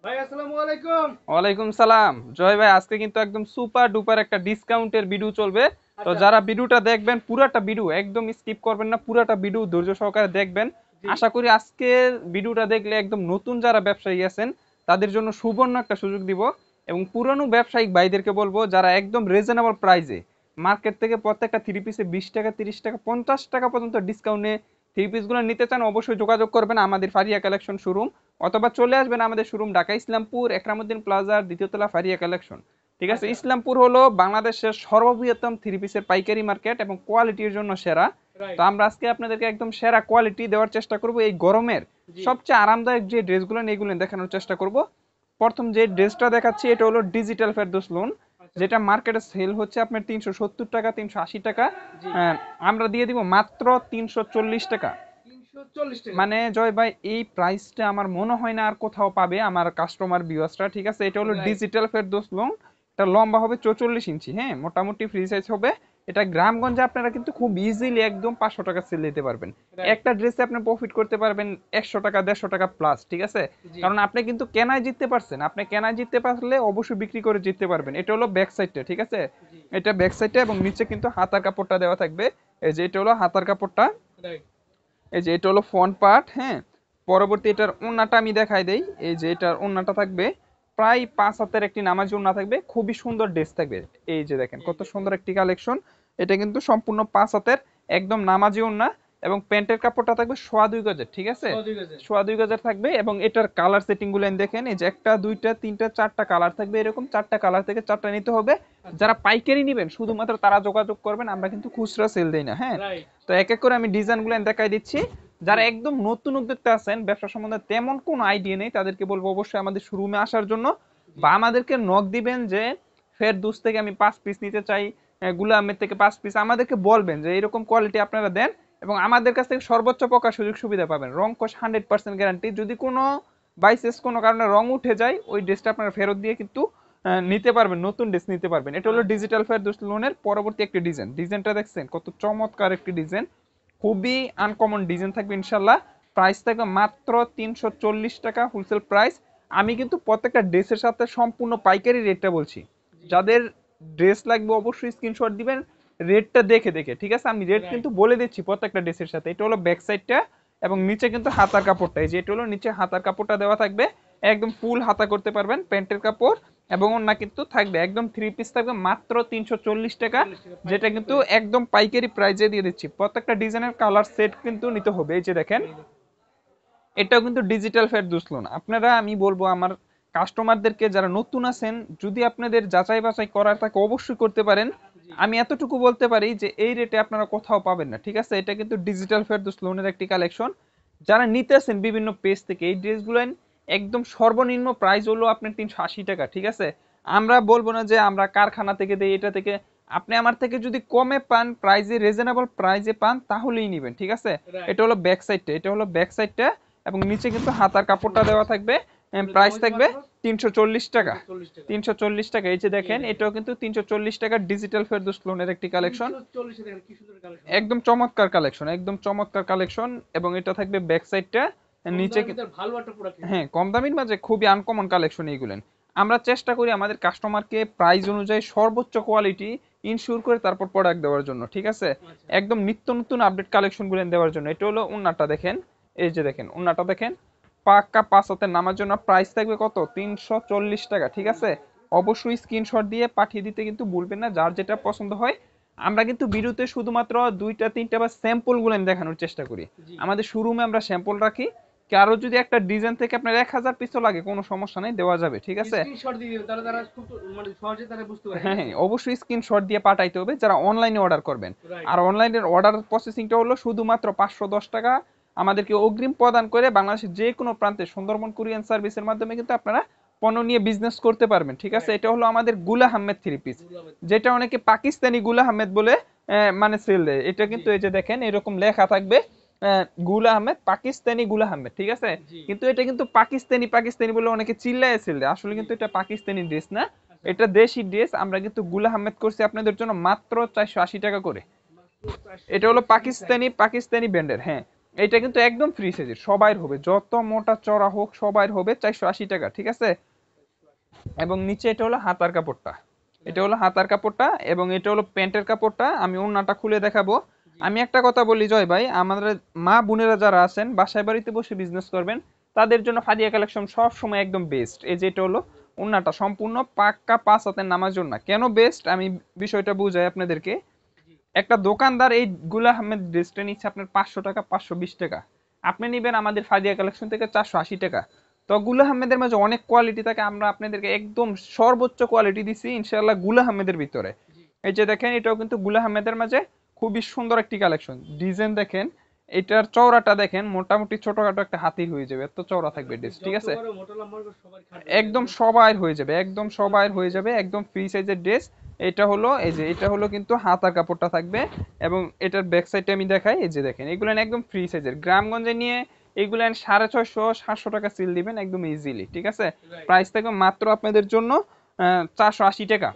ভাই আসসালামু আলাইকুম। ওয়ালাইকুম সালাম। জয় ভাই, আজকে কিন্তু একদম সুপার ডুপার একটা ডিসকাউন্টের ভিডিও চলবে। তো আচ্ছা। যারা ভিডিওটা দেখবেন পুরাটা ভিডিও একদম স্কিপ করবেন না, পুরাটা ভিডিও ধৈর্য সহকারে দেখবেন। জি। আশা করি আজকের ভিডিওটা দেখলে একদম নতুন যারা ব্যবসায়ী আছেন তাদের জন্য সুবর্ণ একটা সুযোগ দিব। এবং পুরানো ব্যবসায়িক ভাইদেরকে বলবো যারা একদম রিজনেবল প্রাইসে মার্কেট থেকে প্রত্যেকটা থ্রি পিসে 20 টাকা, 30 টাকা, 50 টাকা পর্যন্ত ডিসকাউন্টে থ্রি পিসগুলো নিতে চান, অবশ্যই যোগাযোগ করবেন আমাদের ফারিয়া কালেকশন শোরুম, অথবা চলে আসবেন আমাদের শোরুম ঢাকা ইসলামপুর একরামুদ্দিন প্লাজার দ্বিতীয় তলা ফারিয়া কালেকশন। ঠিক আছে, আচ্ছা। ইসলামপুর হলো বাংলাদেশের সর্ববৃহত্তম থ্রি পিসের পাইকারি মার্কেট এবং কোয়ালিটির জন্য সেরা। তো রাইট। আমরা আজকে আপনাদেরকে একদম সেরা কোয়ালিটি দেওয়ার চেষ্টা করব। এই গরমের জি। সবচেয়ে আরামদায়ক যে ড্রেসগুলো এগুলো দেখানোর চেষ্টা করব। প্রথম যে ড্রেসটা দেখাচ্ছি এটা হলো ডিজিটাল ফেরদৌস লোন, আচ্ছা। যেটা মার্কেটে সেল হচ্ছে আপনার 370 টাকা, 380 টাকা। জি। আমরা দিয়ে দিব মাত্র 340 টাকা। 340 টাকা। মানে জয় ভাই, এই প্রাইসটা আমার মনে হয় না আর কোথাও পাবে আমার কাস্টমার ভিউয়ার্সরা। ঠিক আছে, এটা হলো রাইট। Digital Ferdous long. এটা লম্বা হবে 44 ইঞ্চি, হ্যাঁ, মোটামুটি ফ্রি সাইজ হবে। এটা গ্রামগঞ্জে আপনারা কিন্তু খুব ইজিলি একদম 500 টাকা সেল দিতে পারবেন। রাইট। একটা ড্রেসে আপনি প্রফিট করতে পারবেন 100 টাকা, 150 টাকা প্লাস। ঠিক আছে, জি। কারণ আপনি কিন্তু কেনায় জিততে পারছেন, আপনি কেনায় জিততে পারলে অবশ্যই বিক্রি করে জিততে পারবেন। এটা হলো ব্যাক সাইডটা, ঠিক আছে। জি। এটা ব্যাক সাইডটা এবং নিচে কিন্তু হাতার কাপড়টা দেওয়া থাকবে। এই যে এটা হলো হাতার কাপড়টা। রাইট। এই যে এটা হলো ফ্রন্ট পার্ট, হ্যাঁ। পরবর্তী এটার ওন্নাটা আমি দেখাই দেই। এই যে এটার ওন্নাটা থাকবে প্রায় 5 হাতের একটি নামাজি ওন্না থাকবে, খুবই সুন্দর ড্রেস থাকবে। এই যে দেখেন এই কত দেখেন। সুন্দর একটি কালেকশন। এটা কিন্তু সম্পূর্ণ 5 হাতের একদম নামাজি ওন্না। এবং প্যান্টের কাপড়টা থাকবে সোয়া 2 গজের, ঠিক আছে। 100 2 গজের। সোয়া 2 গজের থাকবে এবং এটার কালার সেটিং গুলো দেখেন। এই যে একটা, দুইটা, তিনটা, চারটা কালার থাকবে, এরকম চারটা কালার থেকে চারটা নিতে হবে। আচ্ছা। যারা পাইকারি নেবেন শুধুমাত্র তারা যোগাযোগ করবেন, আমরা কিন্তু খুচরা সেল দেই না, হ্যাঁ। রাইট। তো এক এক করে আমি ডিজাইনগুলো দেখাই দিচ্ছি। জি। যারা একদম নতুন উদ্যোক্তা আছেন, ব্যবসা সম্বন্ধে তেমন কোনো আইডিয়া নেই, তাদেরকে বলবো অবশ্যই আমাদের শোরুমে আসার জন্য, জি। বা আমাদেরকে নক দিবেন যে ফেরদৌস থেকে আমি 5 পিস নিতে চাই, গুলা আহমেদ থেকে 5 পিস, আমাদেরকে বলবেন যে এরকম কোয়ালিটি আপনারা দেন। এবং আমাদের কাছ থেকে সর্বোচ্চ প্রকার সুযোগ সুবিধা পাবেন, রং কোশ 100% গ্যারান্টি। যদি কোনো বাইসেস কোনো কারণে রং উঠে যায়, ওই ড্রেসটা আপনারা ফেরত দিয়ে কিন্তু নিতে পারবেন, নতুন ড্রেস নিতে পারবেন। এটা হলো আচ্ছা। ডিজিটাল ফেরদৌস লোনের পরবর্তী একটি ডিজাইন। ডিজাইনটা দেখছেন কত চমৎকার একটি ডিজাইন, খুবই আনকমন ডিজাইন থাকবে ইনশাল্লাহ। প্রাইস থাকবে মাত্র 340 টাকা হোলসেল প্রাইস। আমি কিন্তু প্রত্যেকটা ড্রেসের সাথে সম্পূর্ণ পাইকারি রেটটা বলছি। জি। যাদের ড্রেস লাগবে অবশ্যই স্ক্রিনশট দিবেন রেটটা দেখে দেখে, ঠিক আছে। আমি রেট রাইট। কিন্তু বলে দিচ্ছি প্রত্যেকটা ড্রেসের সাথে। এটা হলো ব্যাক সাইডটা এবং জি। নিচে কিন্তু হাতার কাপড়টা, এই যে এটা হলো নিচে হাতার কাপড়টা দেওয়া থাকবে। একদম ফুল হাতা করতে পারবেন প্যান্টের কাপড়। এবং ওন্না কিন্তু থাকবে একদম থ্রি পিস থাকবে মাত্র 340 টাকা, 40 টাকা যেটা পাইকারি কিন্তু প্রাইস। একদম পাইকারি প্রাইজে দিয়ে দিচ্ছি। প্রত্যেকটা ডিজাইনের কালার সেট কিন্তু নিতে হবে। এই যে দেখেন, এই দেখেন। এটাও কিন্তু ডিজিটাল ফেরদৌস লোন। আপনারা, আমি বলবো আমার কাস্টমারদেরকে যারা নতুন আছেন, যদি আপনাদের যাচাই বাছাই করার থাকে অবশ্যই করতে পারেন। জি। আমি এতটুকু বলতে পারি যে এই রেটে আপনারা কোথাও পাবেন না, ঠিক আছে। এটা কিন্তু ডিজিটাল ফেরদৌস লোনের একটি কালেকশন। যারা নিতেছেন বিভিন্ন পেজ থেকে এই ড্রেসগুলো, একদম সর্বনিম্ন প্রাইস হলো আপনার 380 টাকা, ঠিক আছে। আমরা বলবো না যে আমরা কারখানা থেকে দেই এটা থেকে। আপনি আমার থেকে যদি কমে পান, প্রাইসে রিজনেবল প্রাইসে পান, তাহলেই নেবেন, ঠিক আছে। রাইট। এটা হলো ব্যাক সাইডটা, এটা হলো ব্যাক সাইডটা। এবং নিচে কিন্তু হাতার কাপড়টা দেওয়া থাকবে। এগুলোর দাম প্রাইস হচ্ছে থাকবে মাত্র 340 টাকা। 340 টাকা। 340 টাকা, এই যে এই দেখেন দেখেন। এটাও কিন্তু 340 টাকা ডিজিটাল ফেরদৌস লোনের একটি কালেকশন। 340 দেখেন কি সুন্দর কালেকশন না? একদম চমৎকার কালেকশন, একদম চমৎকার কালেকশন। এবং এটা থাকবে ব্যাক সাইডটা কম নিচে দামের ভিতর ভালো একটা প্রোডাক্ট কিন্তু। হ্যাঁ, কম দামির মাঝে খুবই আনকমন কালেকশন এইগুলেন। আমরা চেষ্টা করি আমাদের কাস্টমারকে প্রাইস অনুযায়ী সর্বোচ্চ কোয়ালিটি ইনশিওর করে তারপর প্রোডাক্ট দেওয়ার জন্য, ঠিক আছে। আচ্ছা। একদম নিত্য নতুন আপডেট কালেকশন গুলেন দেওয়ার জন্য। এটা হলো উন্নাটা দেখেন। এই যে দেখেন উন্নাটা দেখেন, পাক্কা 5 হাতের নামার জন্য প্রাইস থাকবে কত, 340 টাকা, ঠিক আছে। 340 টাকা। অবশ্যই স্ক্রিনশট দিয়ে পাঠিয়ে দিতে কিন্তু ভুলবেন না, যার যেটা পছন্দ হয়। আমরা কিন্তু ভিডিওতে শুধুমাত্র দুইটা তিনটা বা স্যাম্পল গুলেন দেখানোর চেষ্টা করি। জি। আমাদের শোরুমে আমরা স্যাম্পল রাখি। কারো যদি একটা ডিজাইন থেকে আপনার 1000 পিসও লাগে, কোনো সমস্যা নেই, দেওয়া যাবে, ঠিক আছে। স্ক্রিনশট দিয়ে দিবেন তাহলে তারা খুব মানে সহজে তারা বুঝতে পারে, ঠিক হ্যাঁ আছে? হ্যাঁ, অবশ্যই স্ক্রিনশট দিয়ে পাঠাইতে হবে যারা অনলাইনে অর্ডার করবেন। রাইট। আর অনলাইনের অর্ডার প্রসেসিংটা হলো শুধুমাত্র 510 টাকা আমাদেরকে অগ্রিম প্রদান করে বাংলাদেশের যে কোনো প্রান্তে সুন্দরবন কুরিয়ান সার্ভিসের মাধ্যমে কিন্তু আপনারা পণ্য নিয়ে বিজনেস করতে পারবেন, ঠিক আছে। রাইট। এটা হলো আমাদের গুলা আহমেদ থ্রি পিস, দুলাভাই। যেটা অনেকে পাকিস্তানি গুলা আহমেদ বলে মানে সেল দেয়। এটা জি। কিন্তু এই যে দেখেন এরকম লেখা থাকবে গুলা আহমেদ, পাকিস্তানি গুলা আহমেদ, ঠিক আছে। জি। কিন্তু এটা কিন্তু পাকিস্তানি পাকিস্তানি বলে অনেকে চিল্লায় সেল দেয়, আসলে জি। কিন্তু এটা পাকিস্তানি ড্রেস না। আচ্ছা। এটা দেশি ড্রেস। আমরা কিন্তু গুলা আহমেদ করছি আপনাদের জন্য মাত্র 480 টাকা করে। মাত্র এটা 480 হলো টাকা ফ্রি সাইজ। পাকিস্তানি পাকিস্তানি ব্র্যান্ডের, হ্যাঁ। এটা কিন্তু একদম ফ্রি সাইজের, সবাই হবে, যত মোটা চড়া হোক সবাই হবে 480 টাকা, ঠিক আছে। এবং নিচে এটা হলো হাতার কাপড়টা, এটা হলো হাতার কাপড়টা, এবং এটা হলো প্যান্টের কাপড়টা। আমি ওড়নাটা খুলে দেখাবো। জি আমি একটা কথা বলি জয় ভাই, আমাদের মা বোনেরা যারা আছেন বাসায় বাড়িতে বসে বিজনেস করবেন, তাদের জন্য ফাদিয়া কালেকশন সব সময় একদম বেস্ট। এই যে এটা হলো ওড়নাটা, সম্পূর্ণ পাক্কা 5 হাতের নামার জন্য। কেন বেস্ট আমি বিষয়টা বুঝাই আপনাদেরকে। জি একটা দোকানদার এই গুল আহমেদ ড্রেসটা নিচ্ছে আপনার 500 টাকা, 520 টাকা, আপনি নিবেন আমাদের ফাদিয়া কালেকশন থেকে 480 টাকা। তো গুল আহমেদের মাঝে অনেক কোয়ালিটি থাকে, আমরা আপনাদেরকে একদম সর্বোচ্চ কোয়ালিটি দিছি ইনশাআল্লাহ গুল আহমেদের ভিতরে। জি এই যে দেখেন, এটাও কিন্তু গুল আহমেদের মাঝে খুবই সুন্দর একটি কালেকশন। ডিজাইন দেখেন, এটার চওড়াটা দেখেন, মোটামুটি ছোটখাটো একটা হাতির হয়ে যাবে, এত চওড়া থাকবে আপনি ড্রেস, ঠিক যত আছে। বড় মোটা লম্বা করবেন সবার খাটে একদম একদম সবার হয়ে যাবে, একদম সুপার সবার ফ্রি হয়ে সাইজ। যাবে, একদম ফ্রি সাইজের ড্রেস। এটা হলো এই যে, এটা হলো কিন্তু হাতার কাপড়টা থাকবে, এবং এটার ব্যাক সাইডটা আমি দেখাই। এই যে দেখেন, এগুলো একদম ফ্রি সাইজের, গ্রামগঞ্জে নিয়ে এগুলো 650-700 টাকা সেল দিবেন একদম ইজিলি, ঠিক আছে। রাইট প্রাইস থাকবে মাত্র আপনাদের জন্য 480 টাকা।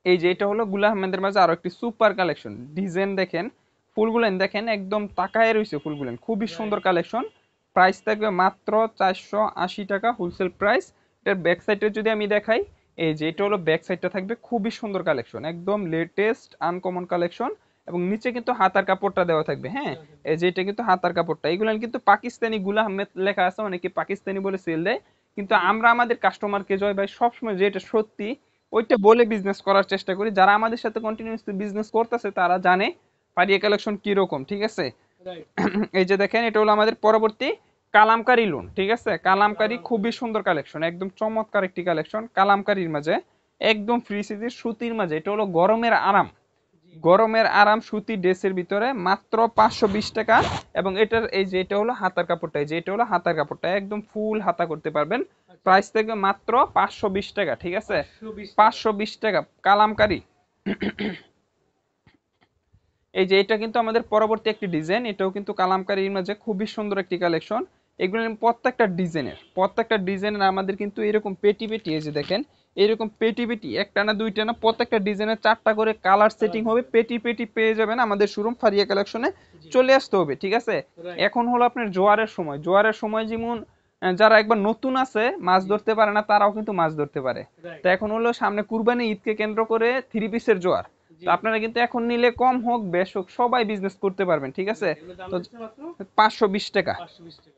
এই যে এটা হলো গুল আহমেদের মাঝে আরো একটি সুপার কালেকশন। ডিজাইন দেখেন, ফুলগুলেন দেখেন, একদম তাকায় রয়েছে ফুলগুলেন, খুবই সুন্দর রাইট কালেকশন। প্রাইস থাকবে মাত্র 480 টাকা হোলসেল প্রাইস। এটার ব্যাক সাইডে যদি আমি দেখাই, এই যে এটা হলো ব্যাক সাইডটা থাকবে, খুবই সুন্দর কালেকশন, একদম লেটেস্ট আনকমন কালেকশন। এবং নিচে কিন্তু হাতার কাপড়টা দেওয়া থাকবে, হ্যাঁ। এই যে এটা কিন্তু হাতার কাপড়টা, এগুলো কিন্তু পাকিস্তানি গুল আহমেদ লেখা আছে, অনেকে পাকিস্তানি বলে সেল দেয়, কিন্তু জি আমরা আমাদের কাস্টমারকে জয় ভাই সবসময় যেটা সত্যি ওইটা বলে বিজনেস করার চেষ্টা করি। যারা আমাদের সাথে কন্টিনিউয়াসলি বিজনেস করতেছে তারা জানে ফারিয়া কালেকশন কি রকম, ঠিক আছে। রাইট এই যে দেখেন, এটা হলো আমাদের পরবর্তী কালামকারী লোন, ঠিক আছে। কালামকারী খুবই কালামকারী সুন্দর কালেকশন, একদম চমৎকার একটি কালেকশন কালামকারীর মাঝে, একদম ফ্রি সাইজের সুতির মাঝে। এটা হলো গরমের আরাম, জি গরমের আরাম সুতি ড্রেসের ভিতরে মাত্র 520 টাকা। এবং এটার এই যে এটা হলো হাতার কাপড়টা, এই যে এটা হলো হাতার কাপড়টা, একদম ফুল হাতা করতে পারবেন। আচ্ছা প্রাইস থেকে মাত্র 520 টাকা, ঠিক আছে। 520 টাকা 520 টাকা কালামকারী। এই যে এটা কিন্তু আমাদের পরবর্তী একটি ডিজাইন, এটাও কিন্তু কালামকারীর মাঝে খুবই সুন্দর একটি কালেকশন। এগুলো প্রত্যেকটা ডিজাইনের আমাদের কিন্তু এরকম পেটি পেটি, এই যে দেখেন, এরকম পেটি পেটি, একটা না দুইটা না, প্রত্যেকটা ডিজাইনের 4টা করে কালার কালার সেটিং হবে, থাকবে পেটি পেটি পেয়ে যাবেন আমাদের শোরুম ফারিয়া কালেকশনে। জি চলে আসতে হবে, ঠিক আছে। রাইট এখন হলো আপনার জোয়ারের সময়, জোয়ারের সময় যেমন যারা একবার নতুন আছে মাছ জি ধরতে পারে না, তারাও কিন্তু মাছ ধরতে পারে। তো রাইট এখন হলো সামনে কুরবানি ঈদকে কেন্দ্র করে থ্রি পিসের জোয়ার। তো জি আপনারা কিন্তু এখন নিলে কম হোক বেশ হোক সবাই বিজনেস করতে পারবেন, ঠিক আছে। রাইট এগুলো দাম তো দিচ্ছে মাত্র 520 টাকা। 520 টাকা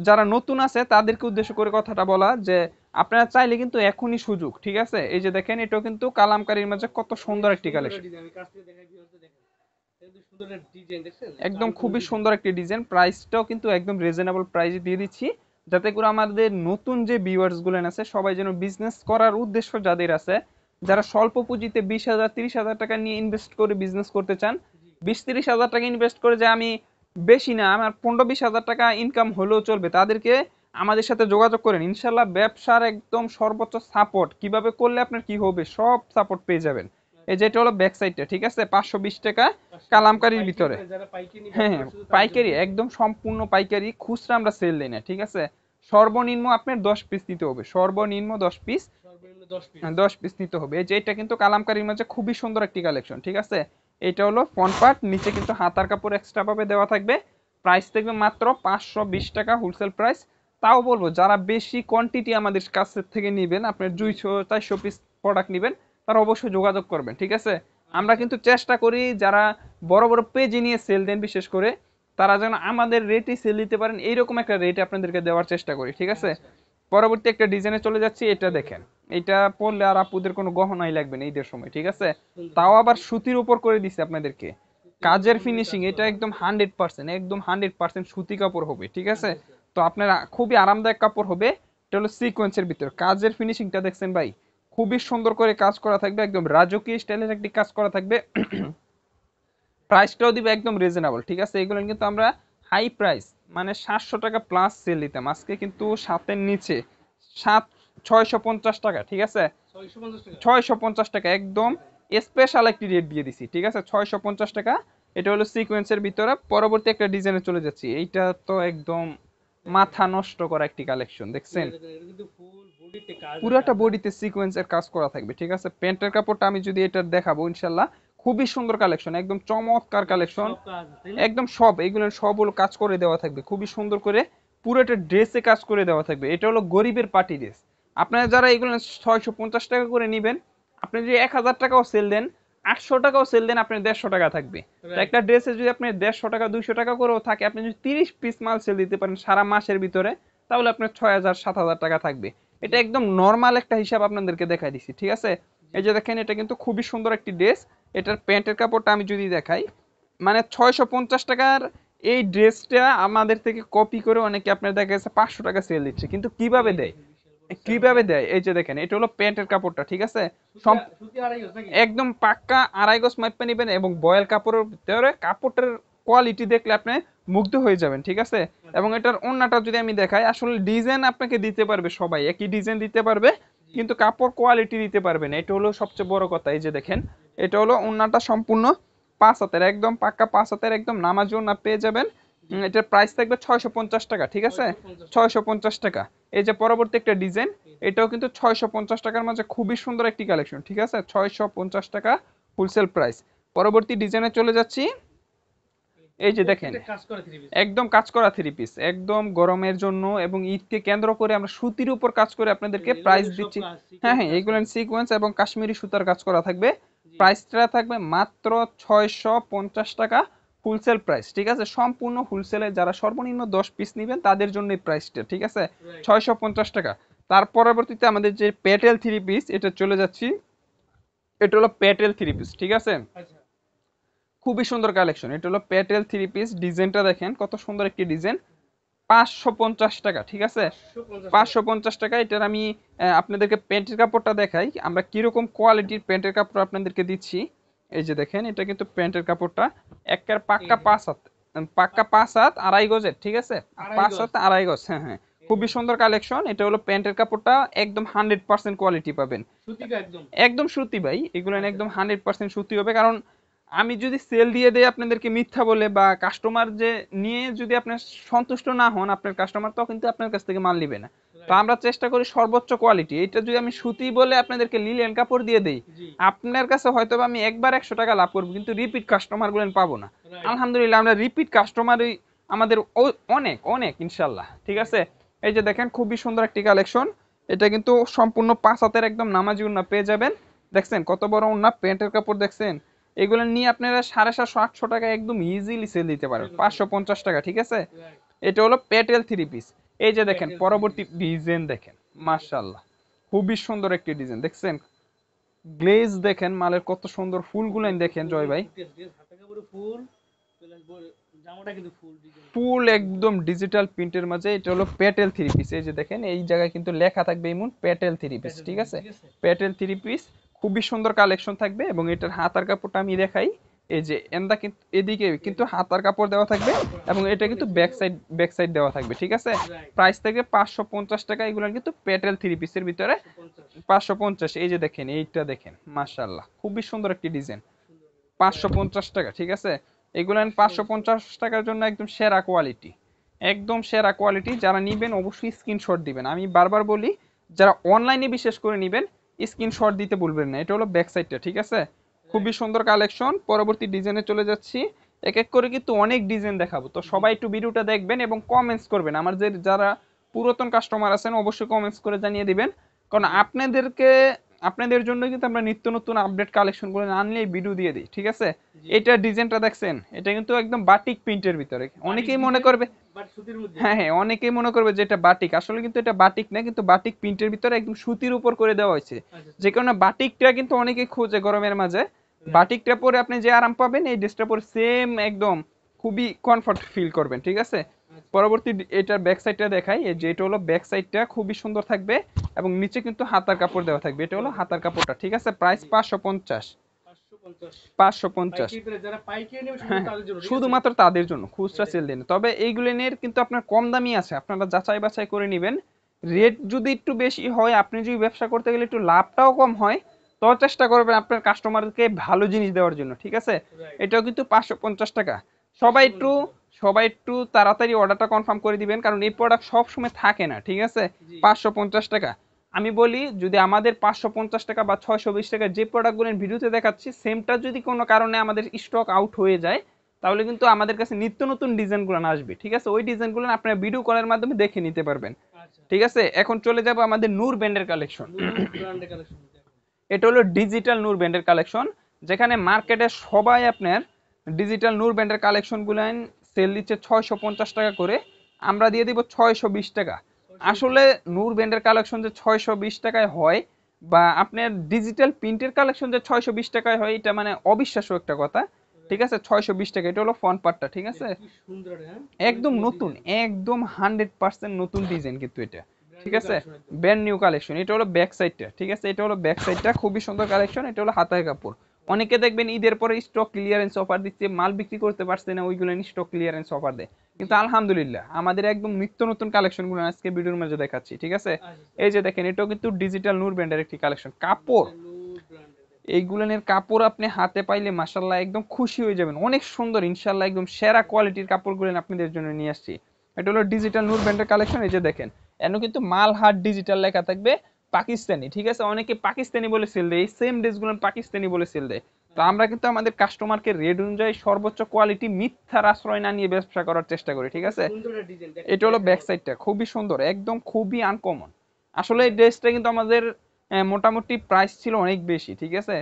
যারা নতুন আছে তাদেরকে উদ্দেশ্য করে কথাটা বলা যে আপনারা চাইলে কিন্তু এখনই সুযোগ, ঠিক আছে। এই যে দেখেন, এটাও কিন্তু কালামকারীর মাঝে কত সুন্দর অনেক একটি সুন্দর একটা কালেকশন, ডিজাইন আমি কাছ থেকে দেখাই ভিউয়ারদের দেখেন কিন্তু সুন্দর একটা ডিজাইন দেখছেন একটা একদম আনকমন খুবই ডিজাইন সুন্দর একটি ডিজাইন। প্রাইসটাও কিন্তু একদম রিজনেবল প্রাইসে দিয়ে দিচ্ছি, যাতে করে আমাদের নতুন যে ভিউয়ার্স গুলো আছে সবাই যেন বিজনেস করার উদ্দেশ্য যাদের আছে, যারা স্বল্প পুঁজিতে 20,000 30,000 টাকা নিয়ে ইনভেস্ট করে বিজনেস করতে চান, জি 20-30 হাজার টাকা ইনভেস্ট করে যে আমি বেশি না, আমার 15-20 হাজার টাকা ইনকাম হলেও চলবে, তাদেরকে আমাদের সাথে যোগাযোগ করেন। ইনশাল্লাহ ব্যবসার একদম সর্বোচ্চ সাপোর্ট, কিভাবে করলে আপনার কি হবে সব সাপোর্ট পেয়ে যাবেন। এই আচ্ছা যেটা হলো ব্যাক সাইডটা, ঠিক আছে, 520 টাকা 520 টাকা কালামকারীর পাইকারি ভিতরে। মানে যারা পাইকারি নিয়ে হ্যাঁ ব্যবসা হ্যাঁ, করে শুধু তাদের জন্য পাইকারি, কিন্তু একদম সম্পূর্ণ পাইকারি, খুচরা আমরা সেল দিই না, ঠিক আছে। সর্বনিম্ন আপনার 10 পিস নিতে হবে, সর্বনিম্ন 10 পিস, সর্বনিম্ন 10 পিস 10 পিস নিতে হবে। এই যে এটা কিন্তু কালামকারীর মাঝে খুবই সুন্দর একটি কালেকশন, ঠিক আছে। এটা হলো ফ্রন্ট পার্ট, নিচে কিন্তু হাতার কাপড় এক্সট্রা ভাবে দেওয়া থাকবে। প্রাইস থাকবে মাত্র 520 টাকা হোলসেল প্রাইস। তাও বলবো যারা বেশি কোয়ান্টিটি আমাদের কাছ থেকে নেবেন, আপনার 200-400 পিস প্রোডাক্ট নেবেন, তারা অবশ্যই যোগাযোগ করবেন, ঠিক আছে। আমরা আচ্ছা কিন্তু চেষ্টা করি যারা বড় বড় পেজে নিয়ে সেল দেন বিশেষ করে, তারা যেন আমাদের রেটে সেল দিতে পারেন, এইরকম একটা রেটে আপনাদেরকে দেওয়ার চেষ্টা করি, ঠিক আছে। আচ্ছা পরবর্তী একটা ডিজাইনে চলে যাচ্ছি, এটা দেখেন, এটা পরলে আর আপুদের কোনো গহনাই লাগবে না ঈদের সময়, ঠিক আছে। সুন্দর তাও আবার সুতির উপর করে দিছে আপনাদেরকে, সুতির উপর কাজের গর্মেন্ট ফিনিশিং কাজ এটা করা একদম 100%, একদম 100% সুতি কাপড় হবে, ঠিক আছে। আচ্ছা আচ্ছা তো আপনার খুবই আরামদায়ক কাপড় হবে। এটা হলো সিকোয়েন্সের ভিতর, কাজের ফিনিশিংটা দেখছেন ভাই, খুবই সুন্দর করে কাজ করা থাকবে, একদম রাজকীয় স্টাইলের একটি কাজ করা থাকবে। প্রাইসটাও দিবে একদম রিজনেবল, ঠিক আছে। এগুলো কিন্তু আমরা হাই প্রাইস মানে 700 টাকা প্লাস সেল দিতাম, আজকে কিন্তু সাতের নিচে 650 টাকা, ঠিক আছে। 650 টাকা 650 টাকা একদম স্পেশাল একটি রেট দিয়ে দিছি, ঠিক আছে, 650 টাকা। এটা হলো সিকোয়েন্সের ভিতরে। পরবর্তী একটা ডিজাইনে চলে যাচ্ছি, এইটা তো একদম দেখেন মাথা নষ্ট করা একটি কালেকশন দেখছেন। এটা দেখেন এটা কিন্তু ফুল বডিতে কাজ আর পুরাটা কাজ না বডিতে সিকোয়েন্সের কাজ করা থাকবে, ঠিক আছে। প্যান্টের কাপড়টা আমি যদি এটা দেখাবো ইনশাল্লাহ, খুবই সুন্দর কালেকশন, একদম চমৎকার কালেকশন, সব কাজ তাই না? একদম সব এগুলো সবগুলো কাজ করে দেওয়া থাকবে খুবই সুন্দর করে, পুরোটা ড্রেসে কাজ করে দেওয়া থাকবে। এটা হলো গরিবের পার্টি ড্রেস। আপনারা যারা এগুলো 650 টাকা করে নেবেন, আপনি যদি 1000 টাকাও সেল দেন, 800 টাকাও সেল দেন, আপনার 150 টাকা থাকবে। তো রাইট। একটা ড্রেসে যদি আপনি 150 টাকা 200 টাকা করেও থাকে, আপনি যদি 30 পিস মাল সেল দিতে পারেন সারা মাসের ভিতরে, তাহলে আপনার 6000 7000 টাকা থাকবে। এটা একদম নর্মাল একটা হিসাব আপনাদেরকে দেখাই দিচ্ছি, ঠিক আছে? এই যে দেখেন, এটা কিন্তু খুবই সুন্দর একটি ড্রেস। এটার প্যান্টের কাপড়টা আমি যদি দেখাই, মানে 650 টাকার এই ড্রেসটা আমাদের থেকে কপি করে অনেকে আপনার দেখা গেছে 500 টাকা সেল দিচ্ছে, কিন্তু কিভাবে এই দেয়, দেখেন বিশাল বড় সাইজ। কিভাবে দেয়? এই যে দেখেন, এটা হলো প্যান্টের কাপড়টা, ঠিক আছে? সুতি সম সুতি আড়াই গজ নাকি? একদম পাক্কা 2.5 গজ মাপে নেবেন, এবং বয়েল কাপড়ের ভিতরে কাপড়টার কোয়ালিটি দেখলে আপনি মুগ্ধ হয়ে যাবেন, ঠিক আছে? এবং আচ্ছা। এটার ওন্নাটা যদি আমি দেখাই, আসলে ডিজাইন আপনাকে দিতে পারবে সবাই, একই ডিজাইন দিতে পারবে, জি। কিন্তু কাপড় কোয়ালিটি দিতে পারবে না। এটা হলো সবচেয়ে বড় কথা। এই যে দেখেন, এই এটা দেখেন। হলো ওন্নাটা সম্পূর্ণ 5 হাতের, একদম পাক্কা 5 হাতের, একদম নামাজি ওন্না পেয়ে যাবেন। জি। এটার প্রাইস থাকবে 650 টাকা, ঠিক আছে? 650 টাকা। 650 টাকা। এই যে পরবর্তী একটা ডিজাইন, এই দেখেন। এটাও কিন্তু 650 টাকার মাঝে খুবই সুন্দর একটি কালেকশন, ঠিক আছে? 650 টাকা হোলসেল প্রাইস। পরবর্তী ডিজাইনে চলে যাচ্ছি। এই যে দেখেন, প্রত্যেকটা কাজ করা থ্রি পিস। একদম কাজ করা থ্রি পিস, একদম গরমের জন্য এবং ঈদকে কেন্দ্র করে আমরা সুতির উপর কাজ করে আপনাদেরকে এগুলো প্রাইস কিন্তু সব দিচ্ছি। কাজ হ্যাঁ সিকোয়েন্স হ্যাঁ, কাজ এগুলো করা। সিকোয়েন্স এবং কাশ্মীরি সুতার কাজ করা থাকবে। জি। প্রাইসটা থাকবে মাত্র 650 টাকা হোলসেল প্রাইস, ঠিক আছে? সম্পূর্ণ হোলসেলে যারা সর্বনিম্ন 10 পিস নেবেন তাদের জন্য এই প্রাইসটা, ঠিক আছে? রাইট। 650 টাকা। তার পরবর্তীতে আমাদের যে পেটেল থ্রি পিস, এটা চলে যাচ্ছি। এটা হলো পেটেল থ্রি পিস, ঠিক আছে? আচ্ছা। খুবই সুন্দর কালেকশন। এটা হলো পেটেল থ্রি পিস, ডিজাইনটা দেখেন কত সুন্দর একটি ডিজাইন। 550 টাকা, ঠিক আছে? 550 টাকা। 550 টাকা। এটার আমি আপনাদেরকে প্যান্টের কাপড়টা দেখাই, আমরা কিরকম কোয়ালিটির প্যান্টের কাপড় আপনাদেরকে দিচ্ছি। এই যে দেখেন, এটা কিন্তু প্যান্টের কাপড়টা একের এই পাক্কা দেখেন। 5 হাত, পাক্কা 5 হাত 2.5 গজের, ঠিক আছে? আড়াই 5 হাত গজ। 2.5 গজ, হ্যাঁ হ্যাঁ। এই খুবই দেখেন। সুন্দর কালেকশন। এটা হলো প্যান্টের কাপড়টা, একদম 100% কোয়ালিটি পাবেন। সুতিটা একদম। একদম সুতি ভাই, এগুলো আচ্ছা একদম আচ্ছা। 100% সুতি হবে। কারণ আমি যদি সেল দিয়ে দেই আপনাদেরকে মিথ্যা বলে, বা কাস্টমার যে নিয়ে যদি আপনার সন্তুষ্ট না হন, আপনার কাস্টমার তো কিন্তু আপনার কাছ থেকে মাল নিবে না। তো রাইট। আমরা চেষ্টা করি সর্বোচ্চ কোয়ালিটি। এটা যদি আমি সুতি বলে আপনাদেরকে লিলেন কাপড় দিয়ে দেই, জি। আপনার কাছে হয়তো বা আমি একবার 100 টাকা লাভ করবো, কিন্তু রিপিট কাস্টমার গুলো পাবো না। রাইট। আলহামদুলিল্লাহ, আমরা রিপিট কাস্টমারই আমাদের অনেক অনেক ইনশাল্লাহ, ঠিক আছে? এই যে দেখেন, খুবই সুন্দর একটি কালেকশন। এটা কিন্তু সম্পূর্ণ 5 হাতের, একদম নামাজি ওন্না পেয়ে যাবেন। দেখছেন কত বড় ওন্না, প্যান্টের কাপড় দেখছেন? এগুলো নিয়ে আপনারা 750 800 টাকা একদম ইজিলি সেল দিতে পারেন। সেল করতে পারবেন। 550 টাকা, ঠিক আছে? রাইট। এটা হলো পেটেল থ্রি পিস। এই যে দেখেন প্যাটেল থ্রি পরবর্তী পিস। ডিজাইন দেখেন, এই দেখেন। মাশাআল্লাহ, খুবই সুন্দর একটি ডিজাইন দেখছেন। গ্লেজ দেখেন, মালের কত সুন্দর, ফুলগুলো ফুল একদম দেখেন ফুল জয় দিয়ে ভাই, ফুটে আছে। ঠিক আছে? হাতে কাপড়ে ফুল প্লাস জামাটা কিন্তু ফুল ডিজাইন করা। ফুল খুবই একদম সুন্দর। ডিজিটাল প্রিন্টের মাঝে। এটা হলো পেটেল থ্রি পিস। এই যে দেখেন, এই জায়গায় কিন্তু লেখা থাকবে এমন Patel three piece, Patel three ঠিক পিস। আছে? ঠিক আছে? পেটেল থ্রি পিস, খুবই সুন্দর কালেকশন থাকবে। এবং এটার হাতার কাপড়টা আমি দেখাই। এই যে এন্দা কিন্তু এদিকে এই কিন্তু দেখেন। হাতার কাপড় দেওয়া থাকবে, তারপর এবং হাতের এটা কাপড় কিন্তু নিচে তো। ব্যাক সাইড দেওয়া থাকবে, ঠিক আছে? রাইট। প্রাইস থাকবে 550 টাকা। এগুলো কিন্তু পেটেল থ্রি পিসের ভিতরে 550। 550। এই যে দেখেন, এইটা দেখেন, মাশাআল্লাহ, খুবই সুন্দর একটি ডিজাইন। সুন্দর করে। পাঁচশো রাইট। পঞ্চাশ টাকা ঠিক আছে? এগুলো 550 550 টাকার জন্য একদম সেরা কোয়ালিটি, একদম সেরা কোয়ালিটি। যারা নিবেন অবশ্যই স্ক্রিনশট দিবেন। আমি বারবার বলি, যারা অনলাইনে বিশেষ করে নিবেন, স্ক্রিনশট দিতে ভুলবেন না। এটা হলো ব্যাক সাইডটা, ঠিক আছে? খুবই রাইট। সুন্দর কালেকশন। পরবর্তী ডিজাইনে চলে যাচ্ছি। এক এক করে কিন্তু অনেক ডিজাইন দেখাবো, তো জি। সবাই একটু ভিডিওটা দেখবেন এবং কমেন্টস করবেন। আমার যে যারা পুরাতন কাস্টমার আছেন অবশ্যই কমেন্টস করে জানিয়ে দিবেন, কারণ জি। আপনাদের জন্য কিন্তু আমরা নিত্য নতুন আপডেট কালেকশন করে আনলেই ভিডিও দিয়ে দিই, ঠিক আছে? জি। এটা ডিজাইনটা দেখছেন, এটা কিন্তু একদম বাটিক প্রিন্টের ভিতরে। বাটিক অনেকেই মনে ডিজাইন করবে, বাট সুতির মধ্যে। হ্যাঁ হ্যাঁ, অনেকেই মনে করবে যে এটা বাটিক, আসলে কিন্তু এটা বাটিক না, কিন্তু বাটিক প্রিন্টের ভিতরে একদম সুতির উপর করে দেওয়া হয়েছে। আচ্ছা আচ্ছা। যে কারণে বাটিকটা কিন্তু অনেকেই খোঁজে গরমের মাঝে। রাইট। বাটিকটা পরে আপনি যে আরাম পাবেন, এই ড্রেসটা পরে সেম একদম খুবই কমফর্ট ফিল করবেন, ঠিক আছে? আচ্ছা। পরবর্তী এটার ব্যাক সাইডটা দেখাই। এই যে এটা হলো ব্যাক সাইডটা, খুবই সুন্দর থাকবে এবং নিচে কিন্তু হাতার কাপড় দেওয়া থাকবে। এটা হলো হাতার কাপড়টা, ঠিক আছে? প্রাইস জি। 550। 550। 550। পাইকারি প্রাইস যারা পাইকারি নেবে শুধু হ্যাঁ হ্যাঁ, তাদের জন্য। ঠিক আছে? শুধুমাত্র তাদের জন্য, এই খুচরা সেল দেখেন। দিন। তবে এইগুলিনের কিন্তু আপনার কম দামি আছে, আপনারা যাচাই বাছাই করে নেবেন। Rate right. যদি একটু বেশি হয়, আপনি যদি ব্যবসা করতে গেলে একটু লাভটাও কম হয়, তো চেষ্টা করবেন আপনার কাস্টমারকে ভালো জিনিস দেওয়ার জন্য, ঠিক আছে? রাইট। এটাও কিন্তু 550 টাকা। সবাই একটু 550 টাকা। সবাই একটু তাড়াতাড়ি অর্ডারটা কনফার্ম করে দিবেন, কারণ এই প্রোডাক্ট সব সময় থাকে না, ঠিক আছে? জি। 550 টাকা। আমি বলি যদি আমাদের 550 টাকা বা 620 টাকা যে প্রোডাক্টগুলো ভিডিওতে দেখাচ্ছি সেমটা যদি কোনো কারণে আমাদের স্টক আউট হয়ে যায় তাহলে কিন্তু আমাদের কাছে নিত্য নতুন ডিজাইনগুলো আসবে, ঠিক আছে? ওই ডিজাইনগুলো আপনারা ভিডিও কলের মাধ্যমে দেখে নিতে পারবেন, আচ্ছা ঠিক আছে? এখন চলে যাব আমাদের নূর ব্র্যান্ডের কালেকশন। নূর ব্র্যান্ডের কালেকশন দেখেন। এটা হলো ডিজিটাল নূর ব্র্যান্ডের কালেকশন, যেখানে মার্কেটে সবাই আপনার ডিজিটাল নূর ব্র্যান্ডের কালেকশনগুলো সেল দিচ্ছে 650 টাকা করে, আমরা দিয়ে দিব 620 টাকা। আসলে নূর ব্র্যান্ডের কালেকশন যে 620 টাকায় হয় বা আপনার ডিজিটাল প্রিন্টের কালেকশন যে 620 টাকায় হয় এটা মানে অবিশ্বাস্য একটা কথা, ঠিক আছে? 620 টাকা, এটা হলো ফ্রন্ট পার্টটা, ঠিক আছে? কি সুন্দর, হ্যাঁ একদম নতুন, একদম 100% নতুন ডিজাইন কিন্তু এটা, ঠিক আছে? কালেকশন একদম। Brand new collection. এটা হলো ব্যাক সাইডটা, ঠিক আছে? এটা হলো ব্যাক সাইডটা, খুবই সুন্দর কালেকশন। এটা হলো হাতায় কাপড়। অনেকে দেখবেন ঈদের পরে স্টক ক্লিয়ারেন্স অফার দিচ্ছে, মাল বিক্রি করতে পারছে না, ওইগুলো স্টক ক্লিয়ারেন্স অফার দেয়। কিন্তু আলহামদুলিল্লাহ আমাদের একদম নিত্য নতুন কালেকশনগুলো আজকে ভিডিওর মাঝে দেখাচ্ছি, ঠিক আছে? আচ্ছা এই যে দেখেন, এটাও কিন্তু ডিজিটাল নূর ব্র্যান্ডের একটি কালেকশন। কাপড়, নূর ব্র্যান্ডের এইগুলানের কাপড় আপনি হাতে পাইলে মাশাআল্লাহ একদম খুশি হয়ে যাবেন, অনেক সুন্দর ইনশাআল্লাহ, একদম সেরা কোয়ালিটির কাপড়গুলো আপনাদের জন্য নিয়ে আসছি। এটা হলো ডিজিটাল নূর ব্র্যান্ডের কালেকশন। এই যে দেখেন, এন কিন্তু মালহাট ডিজিটাল লেখা থাকবে, পাকিস্তানি, ঠিক আছে? অনেকে পাকিস্তানি বলে সেল দেয়, এই সেম ড্রেসগুলো পাকিস্তানি বলে সেল দেয়। তো আমরা কিন্তু আমাদের কাস্টমারকে রেট অনুযায়ী সর্বোচ্চ কোয়ালিটি, মিথ্যার আশ্রয় না নিয়ে ব্যবসা করার চেষ্টা করি, ঠিক আছে? সুন্দর একটা ডিজাইন দেখেন। এটা হলো ব্যাক সাইডটা, খুবই সুন্দর, একদম খুবই আনকমন। আসলে এই ড্রেসটা কিন্তু আমাদের মোটামুটি প্রাইস ছিল অনেক বেশি, ঠিক আছে?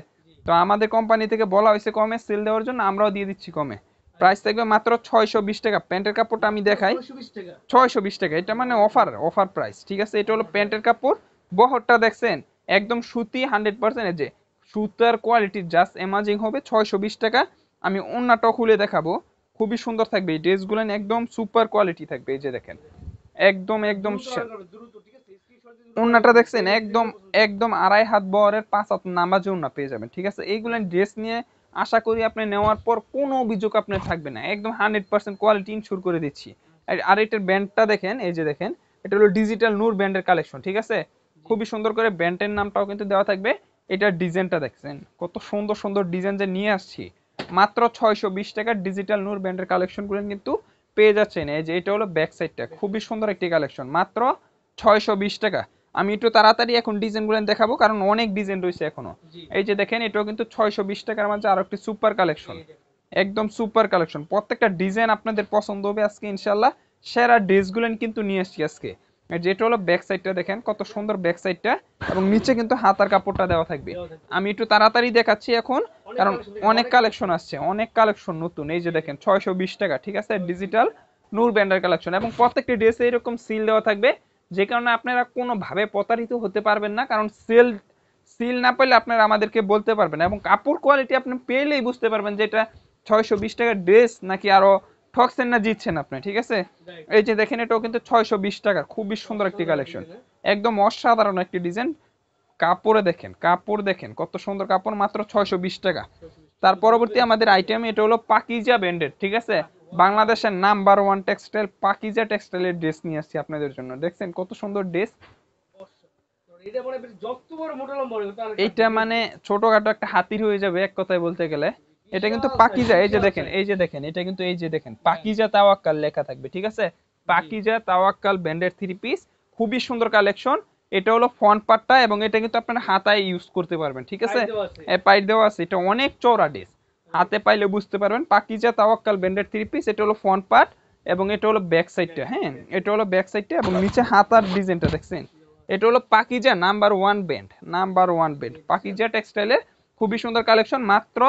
তো আমাদের কোম্পানি থেকে বলা হয়েছে কমে সেল দেওয়ার জন্য, আমরাও দিয়ে দিচ্ছি কমে। প্রাইস থাকবে মাত্র 620 টাকা। প্যান্টের কাপড়টা আমি দেখাই, 620 টাকা। 620 টাকা, এটা মানে অফার, অফার প্রাইস, ঠিক আছে? এটা হলো প্যান্টের কাপড়। বহরটা দেখছেন, একদম সুতি 100%, যে সুতার কোয়ালিটি জাস্ট এমাজিং হবে। 620 টাকা। আমি ওন্নাটাও খুলে দেখাবো, খুবই সুন্দর থাকবে এই ড্রেসগুলো, একদম সুপার কোয়ালিটি থাকবে। এই যে দেখেন, একদম একদম দ্রুত অর্ডার করবেন, দ্রুত, ঠিক আছে? স্ক্রিনশট দিয়ে দ্রুত অর্ডার ওন্নাটা করবেন। দেখছেন, একদম একদম 2.5 হাত বহরের 5 হাত নামাজে ওন্না পেয়ে যাবেন, ঠিক আছে? এইগুলো ড্রেস নিয়ে আশা করি আপনি নেওয়ার পর কোনো অভিযোগ আপনার থাকবে না, একদম 100% কোয়ালিটি ইনশিওর করে দিচ্ছি। আর এটার ব্যান্ডটা দেখেন, এই যে দেখেন, এটা হলো ডিজিটাল নূর ব্র্যান্ডের কালেকশন, ঠিক আছে? খুবই সুন্দর করে ব্র্যান্ডের নামটাও কিন্তু দেওয়া থাকবে। এটার ডিজাইনটা দেখছেন, কত সুন্দর সুন্দর ডিজাইন যে নিয়ে আসছি। মাত্র 620 টাকার ডিজিটাল নূর ব্র্যান্ডের কালেকশনগুলো কিন্তু পেয়ে যাচ্ছেন। এই যে এটা হলো ব্যাক সাইডটা, খুবই সুন্দর একটি কালেকশন, মাত্র 620 টাকা। আমি একটু তাড়াতাড়ি এখন ডিজাইনগুলো দেখাবো কারণ অনেক ডিজাইন রয়েছে এখনো। জি। এই যে দেখেন, এটাও কিন্তু 620 টাকার মাঝে আরো একটি সুপার কালেকশন, এই দেখেন। একদম সুপার কালেকশন। প্রত্যেকটা ডিজাইন আপনাদের পছন্দ হবে আজকে ইনশাল্লাহ। সেরা ড্রেসগুলো কিন্তু নিয়ে আসছি আজকে। আর যেটা হলো ব্যাক সাইডটা দেখেন, কত সুন্দর ব্যাক সাইডটা, এবং নিচে কিন্তু হাতার কাপড়টা দেওয়া থাকবে। দেওয়া থাকবে। আমি একটু তাড়াতাড়ি দেখাচ্ছি এখন অনেক কারণ কালেকশন দেখেন, অনেক অনেক কালেকশন আসছে, অনেক কালেকশন নতুন। এই যে দেখেন 620 টাকা, ঠিক আছে? ডিজিটাল নূর ব্র্যান্ডের কালেকশন, এবং প্রত্যেকটি ড্রেসে এরকম সিল দেওয়া থাকবে, যে কারণে আপনারা কোনোভাবে প্রতারিত হতে পারবেন না, কারণ সিল না পেলে আপনারা আমাদেরকে বলতে পারবেন, এবং কাপড় কোয়ালিটি আপনি পেলেই বুঝতে পারবেন যে এটা 620 টাকার ড্রেস নাকি আরো ঠকছেন না জিতছেন আপনি, ঠিক আছে? রাইট। এই যে দেখেন, এটাও কিন্তু 620 টাকার, খুবই সুন্দর একটি কালেকশন, একদম অসাধারণ একটি ডিজাইন। কাপড়ে দেখেন, কাপড় দেখেন কত সুন্দর কাপড়, মাত্র 620 টাকা। তার পরবর্তী আমাদের আইটেম, এটা হলো পাকিজা ব্র্যান্ডের, ঠিক আছে? বাংলাদেশের নাম্বার 1 টেক্সটাইল পাকিজা টেক্সটাইলের ড্রেস নিয়ে আসছি আপনাদের জন্য। দেখছেন কত সুন্দর ড্রেস। এটা মনে হয় যত বড় মোটা লম্বা হবে তার এইটা মানে ছোটখাটো একটা হাতির হয়ে যাবে এক কথায় বলতে গেলে। এটা কিন্তু পাকিজা, এই যে দেখেন, এই যে দেখেন, এটা কিন্তু এই যে দেখেন পাকিজা তাওয়াক্কাল লেখা থাকবে, ঠিক আছে? পাকিজা তাওয়াক্কাল ব্র্যান্ডের 3 পিস, খুবই সুন্দর কালেকশন। এটা হলো ফ্রন্ট পার্টটা, এবং এটা কিন্তু আপনারা হাতায় ইউজ করতে পারবেন, ঠিক আছে? পাইট দেওয়া আছে, এটা অনেক চওড়া ড্রেস, হাতে পাইলে বুঝতে পারবেন। পাকিজা তাওয়াক্কাল ব্র্যান্ডের 3 পিস, এটা হলো ফ্রন্ট পার্ট, এবং এটা হলো ব্যাক সাইডটা, হ্যাঁ? এটা হলো ব্যাক সাইডটা, এবং নিচে হাতার ডিজাইনটা দেখছেন। এটা হলো Pakiza number 1 brand, number 1 brand Pakiza টেক্সটাইলের, খুবই সুন্দর কালেকশন, মাত্র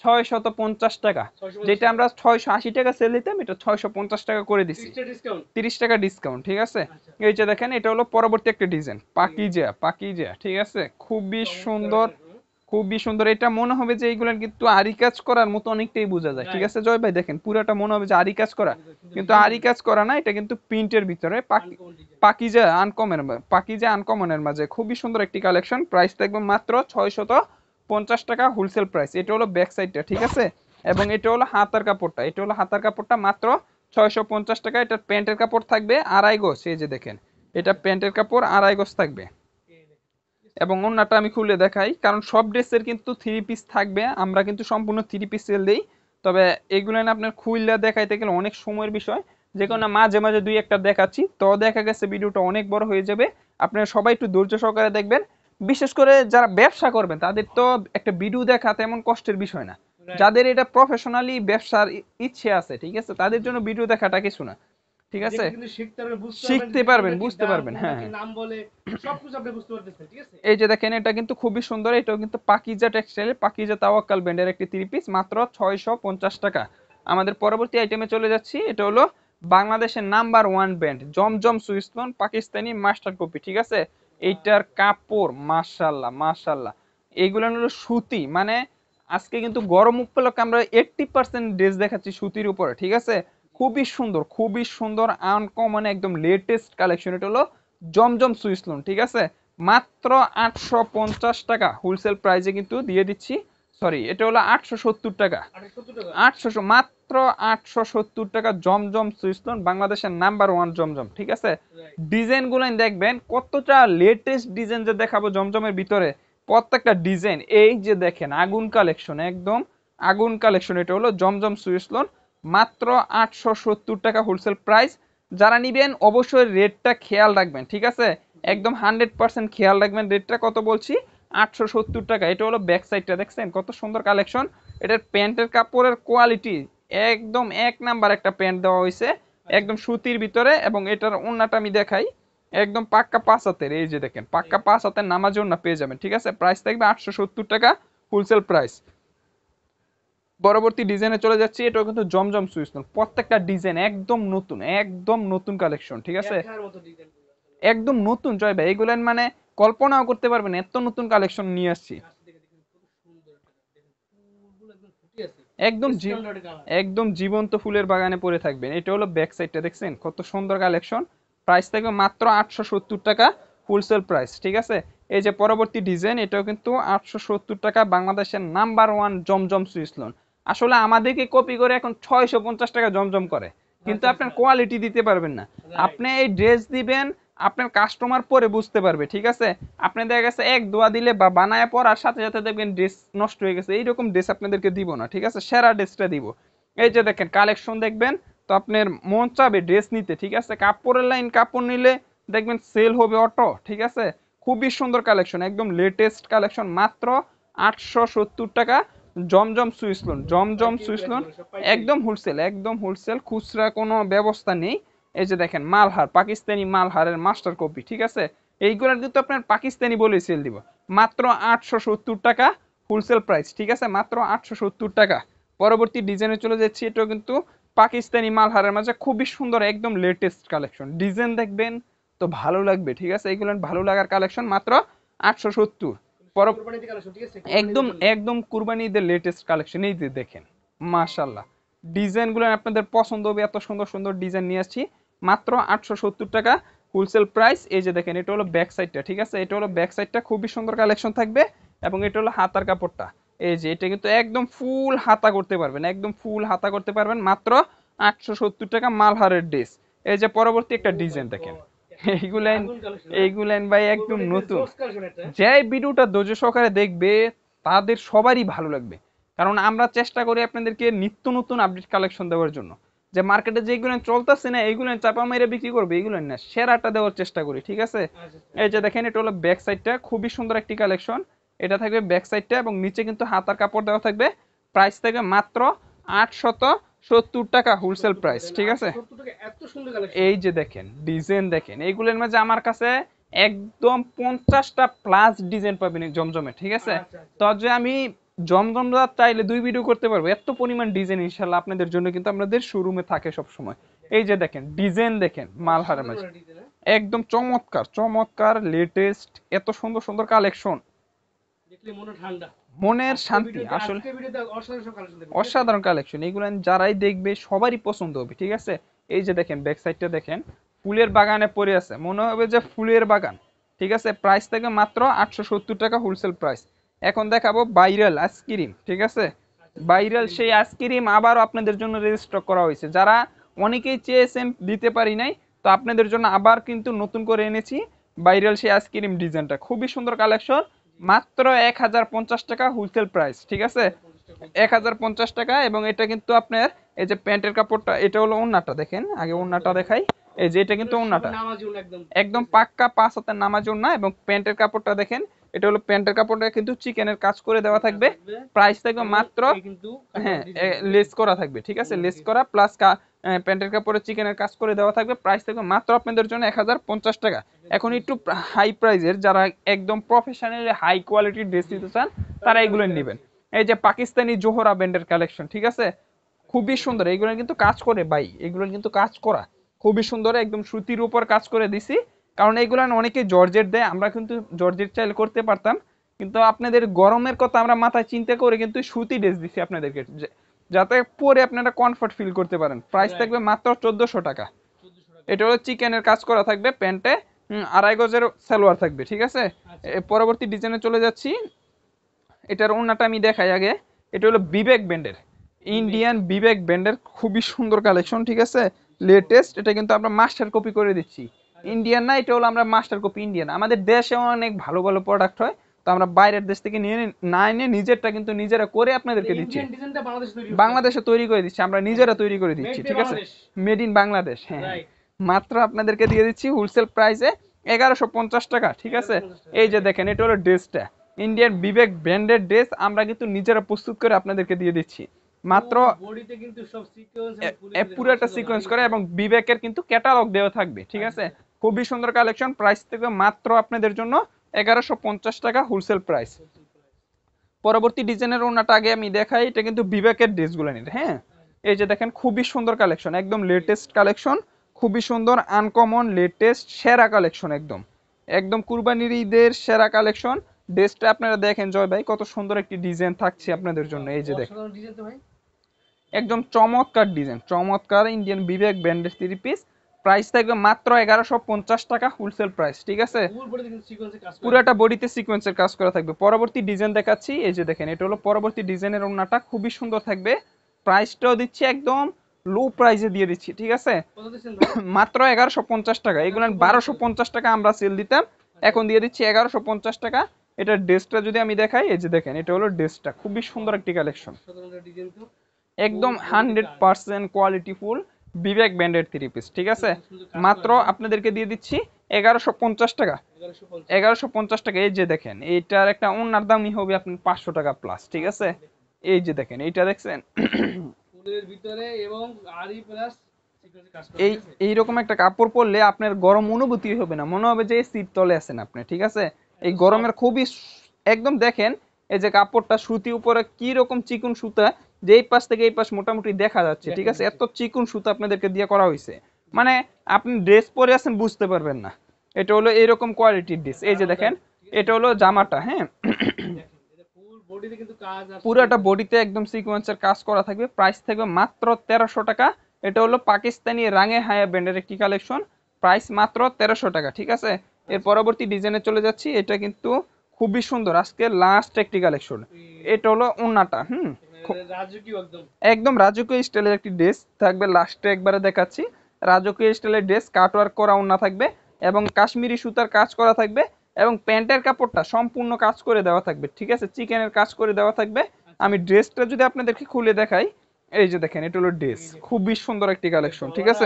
650 টাকা। যেটা আমরা 680 টাকা সেল দিতাম, এটা 650 টাকা করে দিছি, 30 টাকা ডিসকাউন্ট, ঠিক আছে? এই যে দেখেন, এটা হলো পরবর্তী একটা ডিজাইন, পাকিজা, পাকিজা, ঠিক আছে? খুবই সুন্দর, খুবই সুন্দর। এটা মনে হবে যে এইগুলো কিন্তু আরি কাজ করার মতো অনেকটাই বোঝা যায়, ঠিক আছে জয় ভাই? দেখেন পুরাটা মনে হবে যে আরি কাজ করা, কিন্তু আরি কাজ করা না, এটা কিন্তু প্রিন্টের ভিতরে পাকিজা আনকমন, পাকিজা আনকমনের মাঝে খুবই সুন্দর একটি কালেকশন। প্রাইস থাকবে মাত্র 650 টাকা হোলসেল প্রাইস। এটা হলো ব্যাক সাইডটা, ঠিক আছে? এবং এটা হলো হাতার কাপড়টা, এটা হলো হাতার কাপড়টা, মাত্র 650 টাকা। এটার প্যান্টের কাপড় থাকবে 2.5 গজ, এই যে দেখেন, এটা প্যান্টের কাপড় 2.5 গজ থাকবে। এবং ওন্নাটা আমি খুলে দেখাই, কারণ সব ড্রেসের কিন্তু 3 পিস থাকবে, আমরা কিন্তু সম্পূর্ণ 3 পিস সেল দিই। তবে এগুলো না আপনার খুললে দেখাইতে গেলে অনেক সময়ের বিষয়, যে কোনো মাঝে মাঝে দুই একটা দেখাচ্ছি, তো দেখা গেছে ভিডিওটা অনেক বড় হয়ে যাবে। আপনারা সবাই একটু ধৈর্য সহকারে দেখবেন। বিশেষ করে যারা ব্যবসা করবেন তাদের তো একটা ভিডিও দেখা তেমন কষ্টের বিষয় না। রাইট। যাদের এটা প্রফেশনালি ব্যবসার ইচ্ছে আছে, ঠিক আছে, তাদের জন্য ভিডিও দেখাটা কিছু না, ঠিক আছে। দেখে কিন্তু শিখতে পারবেন, বুঝতে পারবেন শিখতে যে পারবেন, কোনটা কি বুঝতে দাম, পারবেন, কোনটা হ্যাঁ কি হ্যাঁ। নাম বলে সবকিছু আপনি বুঝতে পারতেছেন, ঠিক আছে? এই যে দেখেন এটা কিন্তু খুবই সুন্দর, এটাও কিন্তু পাকিজা টেক্সটাইল, পাকিজা তাওয়াক্কাল ব্র্যান্ডের একটি থ্রি পিস, মাত্র 650 টাকা। আমাদের পরবর্তী আইটেমে চলে যাচ্ছি। এটা হলো বাংলাদেশের নাম্বার ওয়ান ব্র্যান্ড জমজম সুইসলন পাকিস্তানি মাস্টার কপি, ঠিক আছে। এইটার কাপড় মাশাল্লাহ মাশাল্লাহ, এইগুলো হলো সুতি, মানে আজকে কিন্তু গরম উপলক্ষে আমরা 80% ড্রেস দেখাচ্ছি সুতির উপরে, ঠিক আছে। খুবই সুন্দর, খুবই সুন্দর, আনকমন, একদম লেটেস্ট কালেকশন। এটা হলো জমজম সুইসলন, ঠিক আছে। মাত্র 850 টাকা হোলসেল প্রাইসে কিন্তু দিয়ে দিচ্ছি। সরি, এটা হলো 870 টাকা। 870 টাকা। 800, মাত্র 870 টাকা জমজম সুইসলন, বাংলাদেশের নাম্বার ওয়ান জমজম, ঠিক আছে। রাইট। ডিজাইন গুলো দেখবেন কতটা লেটেস্ট ডিজাইন যে দেখাবো জমজমের ভিতরে, প্রত্যেকটা ডিজাইন এই যে দেখেন আগুন কালেকশন, একদম আগুন কালেকশন। এটা হলো জমজম সুইসলন, মাত্র 870 টাকা হোলসেল প্রাইস। যারা নিবেন অবশ্যই রেটটা খেয়াল রাখবেন, ঠিক আছে, একদম 100% খেয়াল রাখবেন। রেটটা কত বলছি? 870 টাকা। এটা হলো ব্যাক সাইডটা, দেখছেন কত সুন্দর কালেকশন। এটার প্যান্টের কাপড়ের কোয়ালিটি একদম এক নাম্বার একটা প্যান্ট দেওয়া হয়েছে, একদম সুতির ভিতরে। এবং এটার ওন্নাটা আমি দেখাই, একদম পাক্কা 5 হাতের, এই যে দেখেন পাক্কা 5 হাতের নামাজি ওন্না পেয়ে যাবেন, ঠিক আছে। প্রাইস থাকবে 870 টাকা হোলসেল প্রাইস। পরবর্তী ডিজাইনে চলে যাচ্ছি। এটাও কিন্তু জমজম সুইসলন, প্রত্যেকটা ডিজাইন একদম নতুন, একদম নতুন কালেকশন, ঠিক আছে। দেখার মতো ডিজাইন গুলো আসলে। একদম নতুন জয় ভাই, এগুলো মানে কল্পনাও করতে পারবেন না, এত নতুন কালেকশন নিয়ে আসছি। কাছ থেকে দেখেন কত সুন্দর একটা, দেখেন ফুলগুলো একদম ফুটে আছে, একদম স্ট্যান্ডার্ড কালার। একদম জীবন্ত ফুলের বাগানে পড়ে থাকবেন। এটা হলো ব্যাক সাইডটা, দেখছেন কত সুন্দর কালেকশন। প্রাইস থাকবে মাত্র 870 টাকা হোলসেল প্রাইস, ঠিক আছে। এই যে পরবর্তী ডিজাইন, এটাও কিন্তু 870 টাকা, বাংলাদেশের নাম্বার ওয়ান জমজম সুইসলন। আসলে আমাদেরকে কপি করে এখন 650 টাকা জমজম করে, কিন্তু আচ্ছা আপনার আচ্ছা। কোয়ালিটি দিতে পারবেন না। রাইট। আপনি এই ড্রেস দিবেন, আপনার কাস্টমার পরে বুঝতে পারবে, ঠিক আছে। আপনি দেখা গেছে এক দোয়া দিলে বা বানায় পরার সাথে সাথে দেখবেন ড্রেস নষ্ট হয়ে গেছে, এইরকম ড্রেস আপনাদেরকে দিব না, ঠিক আছে। সেরা ড্রেসটা দিব। এই যে দেখেন কালেকশন দেখবেন তো আপনার মন চাবে ড্রেস নিতে, ঠিক আছে। কাপড়ের লাইন, কাপড় নিলে দেখবেন সেল হবে অটো, ঠিক আছে। খুবই সুন্দর কালেকশন, একদম লেটেস্ট কালেকশন, মাত্র 870 টাকা জমজম সুইসলন, জমজম পাইকারি প্রাইস সুইসলন। গুলো সব পাইকারি। একদম হোলসেল, একদম হোলসেল, খুচরা কোনো ব্যবস্থা নেই। এই যে দেখেন মালহার, পাকিস্তানি মালহারের মাস্টার কপি, ঠিক আছে। এইগুলার কিন্তু আপনার পাকিস্তানি বলে সেল দিব। মাত্র 870 টাকা হোলসেল প্রাইস, ঠিক আছে, মাত্র 870 টাকা। পরবর্তী ডিজাইনে চলে যাচ্ছি। এটাও কিন্তু পাকিস্তানি মালহারের মাঝে খুবই সুন্দর, একদম লেটেস্ট কালেকশন। ডিজাইন দেখবেন তো ভালো লাগবে, ঠিক আছে। এইগুলো ভালো লাগার কালেকশন, মাত্র 870। পর কোরবানিতে কালেকশন, ঠিক আছে, কোরবানিদের একদম জন্য। একদম কুরবানি ঈদের লেটেস্ট কালেকশন, এই যে দেখেন মাশাল্লাহ, ডিজাইনগুলো আপনাদের পছন্দ হবে, এত সুন্দর সুন্দর ডিজাইন নিয়ে আসছি। মাত্র 870 টাকা হোলসেল প্রাইস। এই যে দেখেন এটা হলো ব্যাক সাইডটা, ঠিক আছে, এটা হলো ব্যাক সাইডটা, খুবই সুন্দর কালেকশন থাকবে। এবং এটা হলো হাতার কাপড়টা, এই যে এটা কিন্তু একদম ফুল হাতা করতে পারবেন, একদম ফুল হাতা করতে পারবেন, মাত্র 870 টাকা মালহারের ড্রেস। এই যে পরবর্তী একটা ও মাই ডিজাইন দেখেন, গড, এইগুলেন আগুন কালেকশন। এইগুলেন ভাই একদম কোরবানিতে নতুন। জোস কালেকশন এটা। যে ভিডিওটা ধৈর্য সহকারে দেখবে তাদের সবারই ভালো লাগবে, কারণ আমরা চেষ্টা করি আপনাদেরকে নিত্য নতুন আপডেট কালেকশন দেওয়ার জন্য। যে মার্কেটে যেগুলো চলতেছে না এইগুলো চাপা মেরে বিক্রি করবে, এইগুলো না, সেরাটা দেওয়ার চেষ্টা করি, ঠিক আছে। আচ্ছা এই যে আচ্ছা। দেখেন এটা হলো ব্যাক সাইডটা, খুবই সুন্দর একটি কালেকশন। এটা থাকবে ব্যাক সাইডটা, এবং নিচে কিন্তু হাতার কাপড় দেওয়া থাকবে। প্রাইস থাকবে মাত্র 870 টাকা হোলসেল 70 টাকা প্রাইস, দেন, ঠিক আছে। 870 টাকা, এত সুন্দর কালেকশন। এই যে দেখেন ডিজাইন দেখেন, এইগুলোর মাঝে আমার কাছে একদম 50টা প্লাস ডিজাইন পাবেন এই জমজমে, ঠিক আছে। আচ্ছা আচ্ছা। তো যে আমি জমজম চাইলে 2 ভিডিও করতে পারবো, এত পরিমাণ ডিজাইন ইনশাল্লাহ আপনাদের জন্য কিন্তু আমাদের শোরুমে থাকে সব সময়। এই যে দেখেন ডিজাইন দেখেন মালহারের মাঝে, অসাধারণ ডিজাইন, হ্যাঁ? একদম চমৎকার চমৎকার লেটেস্ট, এত সুন্দর সুন্দর কালেকশন, দেখলে মনে ঠান্ডা। মনের আজকে শান্তি ভিডিওতে আসলে। আজকে ভিডিওতে অসাধারণ সব কালেকশন দেখবেন, ঠিক আছে? অসাধারণ কালেকশন, এগুলো যারাই দেখবে সবারই পছন্দ হবে, ঠিক আছে। এই যে দেখেন ব্যাক সাইডটা দেখেন, ফুলের বাগানে পড়ে আছে, মনে হবে যে ফুলের বাগান, ঠিক আছে। প্রাইস থেকে মাত্র 870 টাকা হোলসেল প্রাইস। এখন দেখাবো ভাইরাল আইসক্রিম, ঠিক আছে। আচ্ছা, ভাইরাল আইসক্রিম। সেই আইসক্রিম আবারও আপনাদের জন্য রেজিস্টার করা হয়েছে, যারা অনেকেই চেয়েছেন দিতে পারি নাই, তো আপনাদের জন্য আবার কিন্তু নতুন করে এনেছি ভাইরাল সেই আইসক্রিম ডিজাইনটা, খুবই সুন্দর কালেকশন। মাত্র 1050 টাকা হোলসেল প্রাইস, ঠিক আছে। 1050 টাকা। 1050 টাকা। এবং এটা কিন্তু আপনার এই যে প্যান্টের কাপড়টা, এটা হলো ওন্নাটা, দেখেন আগে ওন্নাটা দেখাই। এই যে এটা কিন্তু ওন্নাটা নামাজি ওড়না একদম একদম পাক্কা 5 হাতের নামাজ ওন্না। এবং প্যান্টের কাপড়টা দেখেন, এটা হলো প্যান্টের কাপড়টা কিন্তু চিকেনের কাজ করে দেওয়া থাকবে। প্রাইস থাকবে মাত্র, এই কিন্তু হ্যাঁ ডিজাইন লেস করা থাকবে, ঠিক আছে, লেস করা প্লাস প্যান্টের কাপড়ে চিকেনের কাজ করে দেওয়া থাকবে। প্রাইস থাকবে মাত্র আপনাদের জন্য 1050 টাকা। এখন একটু হাই প্রাইজের, যারা একদম প্রফেশনাল হাই কোয়ালিটির ড্রেস নিতে চান তারা এগুলো নেবেন। এই যে পাকিস্তানি জোহরা ব্র্যান্ডের কালেকশন, ঠিক আছে, খুবই সুন্দর। এগুলো কিন্তু কাজ করে ভাই, এগুলো কিন্তু কাজ করা খুবই সুন্দর, একদম সুতির উপর কাজ করে দিছি। কারণ এগুলো অনেকে জর্জেট দেয়, আমরা কিন্তু জর্জেট চাইলে করতে পারতাম, কিন্তু আপনাদের গরমের কথা আমরা মাথায় চিন্তা করে কিন্তু সুতি ড্রেস দিছি আপনাদেরকে, যাতে পরে আপনারা কমফর্ট ফিল করতে পারেন। প্রাইস থাকবে মাত্র 1400 টাকা। 1400 টাকা। এটা হলো চিকেনের কাজ করা থাকবে, প্যান্টে 2.5 গজের সালোয়ার থাকবে, ঠিক আছে। পরবর্তী ডিজাইনে চলে যাচ্ছি। এটার ওন্নাটা আমি দেখাই আগে। এটা হলো বিবেক ব্র্যান্ডের, ইন্ডিয়ান বিবেক ব্র্যান্ডের খুবই সুন্দর কালেকশন, ঠিক আছে, লেটেস্ট। এটা কিন্তু আমরা মাস্টার কপি করে দিচ্ছি, ইন্ডিয়ান না, এটা হলো আমরা মাস্টার কপি ইন্ডিয়ান। আমাদের দেশে অনেক ভালো ভালো প্রোডাক্ট হয়, তো আমরা বাইরের দেশ থেকে নিয়ে না এনে নিজেরটা কিন্তু নিজেরা করে আপনাদেরকে দিচ্ছি, ইন্ডিয়ান ডিজাইনটা বাংলাদেশে তৈরি বাংলাদেশে তৈরি করে দিচ্ছি, আমরা নিজেরা তৈরি করে দিচ্ছি, ঠিক আছে, মেড ইন বাংলাদেশ। হ্যাঁ, রাইট। মাত্র আপনাদেরকে দিয়ে দিচ্ছি হোলসেল প্রাইসে 1150 টাকা, ঠিক আছে। এই যে দেখেন, এটা হলো ড্রেসটা, ইন্ডিয়ান বিবেক ব্র্যান্ডেড ড্রেস, আমরা কিন্তু নিজেরা প্রস্তুত করে আপনাদেরকে দিয়ে দিচ্ছি মাত্র। বডিতে কিন্তু সব সিকোয়েন্স পুরোটা সিকোয়েন্স করে, এবং বিবেকের কিন্তু ক্যাটালগ দেওয়া থাকবে, ঠিক আছে, খুবই সুন্দর কালেকশন। প্রাইস থেকে মাত্র আপনাদের জন্য 1150 টাকা হোলসেল প্রাইস। পরবর্তী ডিজাইনের ওনাটা আগে আমি দেখাই, এটা কিন্তু বিবেকের ড্রেসগুলো নিতে, হ্যাঁ। এই যে দেখেন, খুবই সুন্দর কালেকশন, একদম লেটেস্ট কালেকশন, খুবই সুন্দর, আনকমন, লেটেস্ট, সেরা কালেকশন, একদম একদম কুরবানির ঈদের সেরা কালেকশন। ড্রেসটা আপনারা দেখেন জয় ভাই, কত সুন্দর একটি ডিজাইন থাকছে আপনাদের জন্য। এই যে দেখেন, ডিজাইন তো ভাই একদম চমৎকার ডিজাইন, চমৎকার ইন্ডিয়ান বিবেক ব্র্যান্ডের 3 পিস। প্রাইস থাকবে মাত্র 1150 টাকা হোলসেল প্রাইস, ঠিক আছে। ফুল বডিতে কিন্তু সিকোয়েন্সে কাজ করা পুরাটা বডিতে সিকোয়েন্সের কাজ করা থাকবে। পরবর্তী ডিজাইন দেখাচ্ছি, এই যে দেখেন, এটা হলো পরবর্তী ডিজাইনের ওন্নাটা, খুবই সুন্দর থাকবে। প্রাইসটাও দিচ্ছি একদম লো প্রাইসে দিয়ে দিচ্ছি, ঠিক আছে, কত দিচ্ছেন ভাই? মাত্র 1150 টাকা। এগুলো 1250 টাকা আমরা সেল দিতাম, এখন দিয়ে দিচ্ছি 1150 টাকা। এটা ড্রেসটা যদি আমি দেখাই, এই যে দেখেন, এটা হলো ড্রেসটা, খুবই সুন্দর একটি কালেকশন, সাধারণ ডিজাইন তো একদম 100% কোয়ালিটি ফুল বিবেক ব্র্যান্ডের 3 পিস, ঠিক আছে। মাত্র আপনাদেরকে দিয়ে দিচ্ছি 1150 টাকা, 1150 1150 টাকা। এই যে দেখেন, এইটার একটা ওন্নার দামই হবে আপনার 500 টাকা প্লাস, ঠিক আছে। এই যে দেখেন, এইটা দেখছেন, ফুলের ভিতরে এবং আরি প্লাস সিকোয়েন্সে কাজ করা এই এইরকম একটা কাপড় পরলে আপনার গরম অনুভূতি হবে না, মনে হবে যে শীত তলে আছেন আপনি, ঠিক আছে। এই গরমের খুবই একদম দেখেন, এই যে কাপড়টা সুতি উপরে কি রকম চিকন সুতা, যে এই পাশ থেকে এই পাশ মোটামুটি দেখা যাচ্ছে, ঠিক আছে, এত চিকন সুতা আপনাদেরকে দিয়ে করা হয়েছে, মানে আপনি ড্রেস পরে আছেন বুঝতে পারবেন না। এটা হলো এরকম কোয়ালিটির ড্রেস। এই যে দেখেন, এটা হলো জামাটা, হ্যাঁ, এটা ফুল বডিতে কিন্তু কাজ আর পুরাটা বডিতে একদম সিকোয়েন্সের কাজ করা থাকবে। প্রাইস থাকবে মাত্র 1300 টাকা। এটা হলো পাকিস্তানি রাঙে হায়া ব্র্যান্ডের একটি কালেকশন, প্রাইস মাত্র 1300 টাকা, ঠিক আছে। এর পরবর্তী ডিজাইনে চলে যাচ্ছি। এটা কিন্তু খুবই সুন্দর, আজকে লাস্ট একটি কালেকশন। এটা হলো ওন্নাটা, রাজকীয় একদম একদম রাজকীয় স্টাইলের একটি ড্রেস থাকবে, লাস্টে একবারে দেখাচ্ছি। রাজকীয় স্টাইলের ড্রেস, কাটওয়ার্ক করা ওন্না থাকবে, এবং কাশ্মীরি সুতার কাজ করা থাকবে, এবং প্যান্টের কাপড়টা সম্পূর্ণ কাজ করে দেওয়া থাকবে, ঠিক আছে, চিকেনের কাজ করে দেওয়া থাকবে। আমি ড্রেসটা যদি আপনাদেরকে খুলে দেখাই, এই যে দেখেন, এটা হলো ড্রেস, খুবই সুন্দর একটি কালেকশন, ঠিক আছে।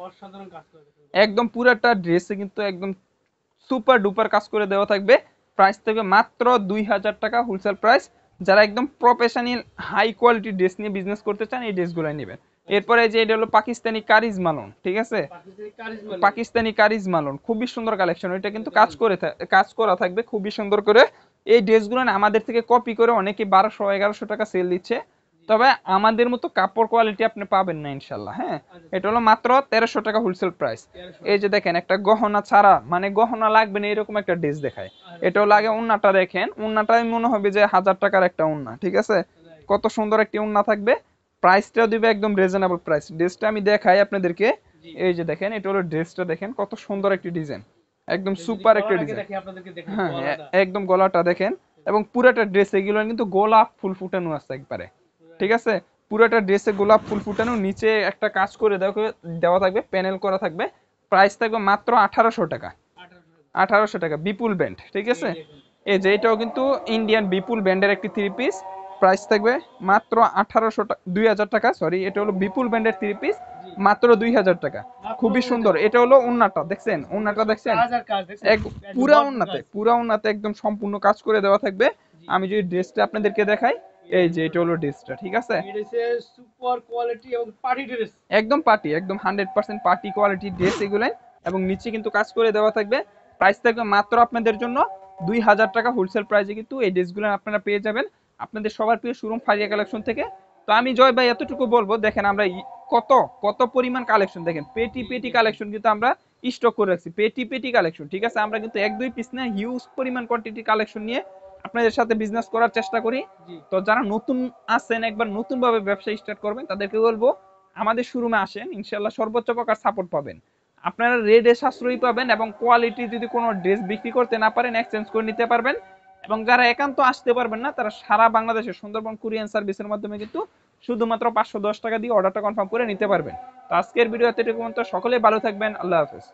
অসাধারণ কাজ করে একদম পুরাটা ড্রেসে কিন্তু একদম সুপার ডুপার কাজ করে দেওয়া থাকবে। প্রাইস থাকবে মাত্র 2000 টাকা হোলসেল প্রাইস। যারা একদম প্রফেশনাল হাই কোয়ালিটি ড্রেস নিয়ে বিজনেস করতে চান, এই ড্রেসগুলো নেবেন। এরপরে যে এটা হলো পাকিস্তানি কারিজ মালন, ঠিক আছে, পাকিস্তানি কারিজ মালন, খুবই সুন্দর কালেকশন। এটা কিন্তু কাজ করা থাকবে খুবই সুন্দর করে। এই ড্রেসগুলো না আমাদের থেকে কপি করে অনেকে 1200-1100 টাকা সেল দিচ্ছে, তবে আমাদের মতো কাপড় কোয়ালিটি আপনি পাবেন না ইনশাল্লাহ, হ্যাঁ। এটা হলো মাত্র 1300 টাকা হোলসেল প্রাইস। এই যে দেখেন, একটা গহনা ছাড়া, মানে গহনা লাগবে না এরকম একটা ড্রেস দেখায়। এটা হলো আগে ওন্নাটা দেখেন, ওন্নাটাই মনে হবে যে 1000 টাকার একটা ওন্না, ঠিক আছে, কত সুন্দর একটি ওন্না থাকবে। প্রাইসটাও দিবে একদম রিজনেবল প্রাইস। ড্রেসটা আমি দেখাই আপনাদেরকে, এই যে দেখেন, এটা হলো ড্রেসটা, দেখেন কত সুন্দর একটি ডিজাইন, একদম সুপার একটা ডিজাইন, হ্যাঁ, একদম গলাটা দেখেন, এবং পুরোটা ড্রেস এগুলো কিন্তু গোলাপ ফুল ফুটানো আছে একবারে, ঠিক আছে, পুরোটা ড্রেসে গোলাপ ফুল ফুটানো, নিচে একটা কাজ করে দেওয়া থাকবে, প্যানেল করা থাকবে। প্রাইস থাকবে মাত্র 1800 টাকা, 1800 টাকা, বিপুল ব্যান্ড, ঠিক আছে। এই যে এটাও কিন্তু ইন্ডিয়ান বিপুল ব্যান্ডের একটি 3 পিস, প্রাইস থাকবে মাত্র 1800 টাকা, 2000 টাকা, সরি এটা হলো বিপুল ব্র্যান্ডের 3 পিস, জি মাত্র 2000 টাকা। মাত্র খুবই 2000 সুন্দর। এটা হলো ওন্নাটা, দেখছেন ওন্নাটা দেখছেন, কাজ আর কাজ দেখছেন এক একদম পুরা ভরপুর ওন্নাতে, কাজ। পুরা ওন্নাতে একদম সম্পূর্ণ কাজ করে দেওয়া থাকবে। জি আমি যদি ড্রেসটা আপনাদেরকে দেখাই, এই যে এটা হলো ড্রেসটা, ঠিক আছে, এটা হচ্ছে সুপার কোয়ালিটি এবং পার্টি ড্রেস। একদম পার্টি, একদম 100% পার্টি কোয়ালিটি ড্রেস এগুলো, এবং নিচে কিন্তু কাজ করে দেওয়া থাকবে। প্রাইস থাকবে মাত্র আপনাদের জন্য 2000 টাকা হোলসেল প্রাইসে কিন্তু এই ড্রেসগুলো আপনারা পেয়ে যাবেন আপনাদের সবার প্রিয় শোরুম ফারিয়া কালেকশন থেকে। তো আমি জয় ভাই এতটুকু বলবো, দেখেন আমরা কত কত পরিমাণ কালেকশন, দেখেন পেটি জি পেটি জি জি কালেকশন কিন্তু আমরা স্টক করে রাখছি, পেটি পেটি কালেকশন, ঠিক আছে। আমরা কিন্তু এক দুই পিস না, হিউজ পরিমাণ কোয়ান্টিটি কালেকশন নিয়ে আপনাদের সাথে বিজনেস করার চেষ্টা করি। জি তো যারা নতুন আছেন, একবার নতুন ভাবে ব্যবসা স্টার্ট করবেন, তাদেরকে বলবো আমাদের শোরুমে আসেন, ইনশাল্লাহ সর্বোচ্চ প্রকার সাপোর্ট পাবেন। আপনারা রেটে সাশ্রয়ী পাবেন, এবং কোয়ালিটি যদি কোনো ড্রেস বিক্রি করতে না পারেন এক্সচেঞ্জ করে নিতে পারবেন। এবং যারা একান্ত আসতে পারবেন না, তারা সারা বাংলাদেশের সুন্দরবন কুরিয়ান সার্ভিসের মাধ্যমে কিন্তু শুধুমাত্র 510 টাকা দিয়ে অর্ডারটা কনফার্ম করে নিতে পারবেন। তো আজকের ভিডিও এতটুকু পর্যন্ত, সকলেই ভালো থাকবেন, আল্লাহ হাফেজ।